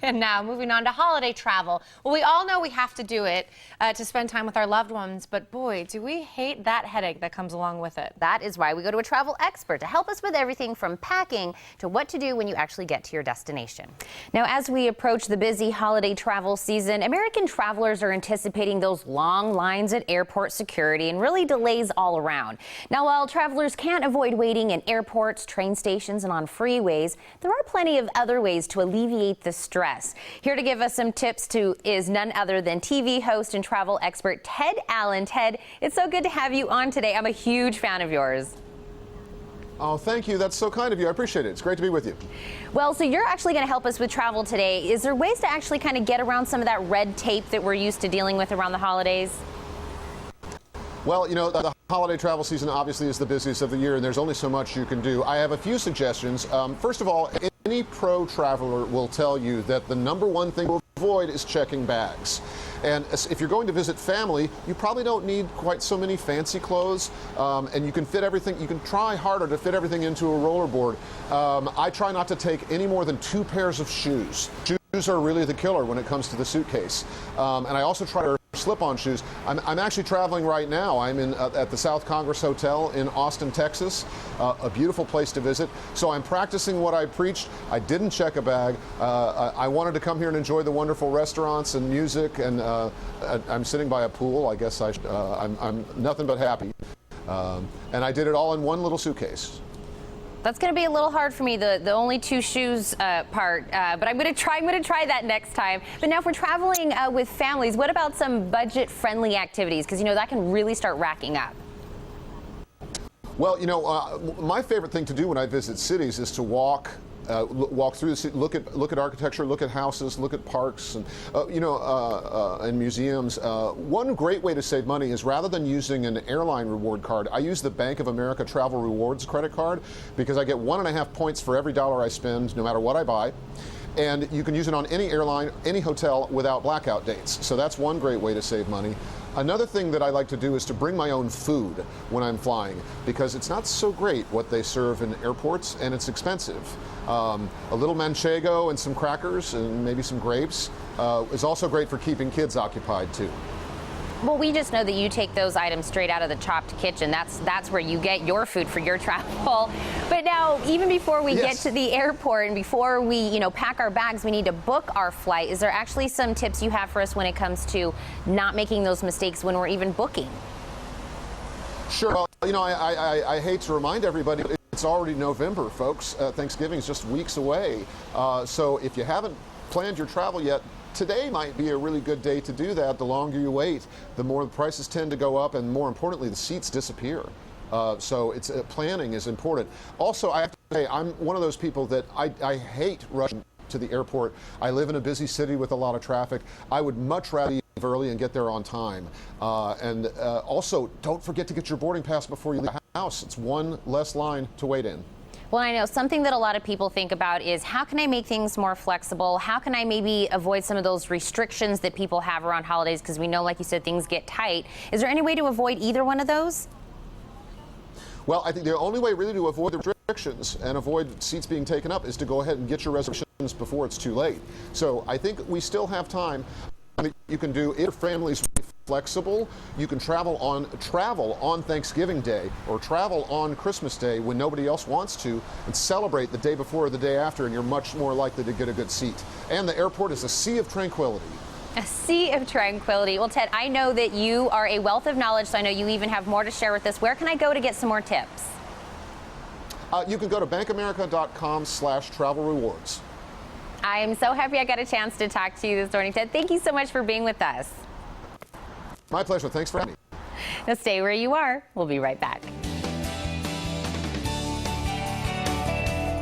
And now moving on to holiday travel. Well, we all know we have to do it to spend time with our loved ones, but boy, do we hate that headache that comes along with it. That is why we go to a travel expert to help us with everything from packing to what to do when you actually get to your destination. Now, as we approach the busy holiday travel season, American travelers are anticipating those long lines at airport security and really delays all around. Now, while travelers can't avoid waiting in airports, train stations, and on freeways, there are plenty of other ways to alleviate the stress. Here to give us some tips is none other than TV host and travel expert Ted Allen. Ted, it's so good to have you on today. I'm a huge fan of yours. Oh, thank you. That's so kind of you. I appreciate it. It's great to be with you. Well, so you're actually going to help us with travel today. Is there ways to actually kind of get around some of that red tape that we're used to dealing with around the holidays? Well, you know, the holiday travel season obviously is the busiest of the year, and there's only so much you can do. I have a few suggestions. First of all, any pro traveler will tell you that the number one thing to avoid is checking bags. And if you're going to visit family, you probably don't need quite so many fancy clothes, and you can fit everything. You can try harder to fit everything into a rollerboard. I try not to take any more than 2 pairs of shoes. Shoes are really the killer when it comes to the suitcase. And I also try to slip-on shoes. I'm actually traveling right now. I'm at the South Congress Hotel in Austin, Texas, a beautiful place to visit. So I'm practicing what I preached. I didn't check a bag. I wanted to come here and enjoy the wonderful restaurants and music, and I'm sitting by a pool. I guess I'm nothing but happy. And I did it all in one little suitcase. That's going to be a little hard for me, the only 2 shoes part, but I'm going to try that next time. But now if we're traveling with families, what about some budget-friendly activities? Because, you know, that can really start racking up. Well, you know, my favorite thing to do when I visit cities is to walk through the city, look at architecture, look at houses, look at parks, and and museums. One great way to save money is, rather than using an airline reward card, I use the Bank of America Travel Rewards credit card, because I get 1.5 points for every dollar I spend, no matter what I buy. And you can use it on any airline, any hotel, without blackout dates. So that's one great way to save money. Another thing that I like to do is to bring my own food when I'm flying, because it's not so great what they serve in airports, and it's expensive. A little manchego and some crackers and maybe some grapes is also great for keeping kids occupied too. Well, we just know that you take those items straight out of the chopped kitchen. That's where you get your food for your travel. But now, even before we get to the airport and before we, you know, pack our bags, we need to book our flight. Is there actually some tips you have for us when it comes to not making those mistakes when we're even booking? Sure. Well, you know, I hate to remind everybody, it's already November, folks. Thanksgiving is just weeks away. So if you haven't planned your travel yet, today might be a really good day to do that. The longer you wait, the more the prices tend to go up, and more importantly, the seats disappear. So planning is important. Also, I have to say, I'm one of those people that I hate rushing to the airport. I live in a busy city with a lot of traffic. I would much rather leave early and get there on time. Also, don't forget to get your boarding pass before you leave the house. It's one less line to wait in. Well, I know something that a lot of people think about is, how can I make things more flexible? How can I maybe avoid some of those restrictions that people have around holidays? Because we know, like you said, things get tight. Is there any way to avoid either one of those? Well, I think the only way really to avoid the restrictions and avoid seats being taken up is to go ahead and get your reservations before it's too late. So I think we still have time. You can do, if your family's flexible, you can travel on Thanksgiving Day or travel on Christmas Day when nobody else wants to, and celebrate the day before or the day after, and you're much more likely to get a good seat. And the airport is a sea of tranquility. A sea of tranquility. Well, Ted, I know that you are a wealth of knowledge, so I know you even have more to share with us. Where can I go to get some more tips? You can go to bankamerica.com/travel rewards. I am so happy I got a chance to talk to you this morning, Ted. Thank you so much for being with us. My pleasure. Thanks for having me. Now stay where you are. We'll be right back.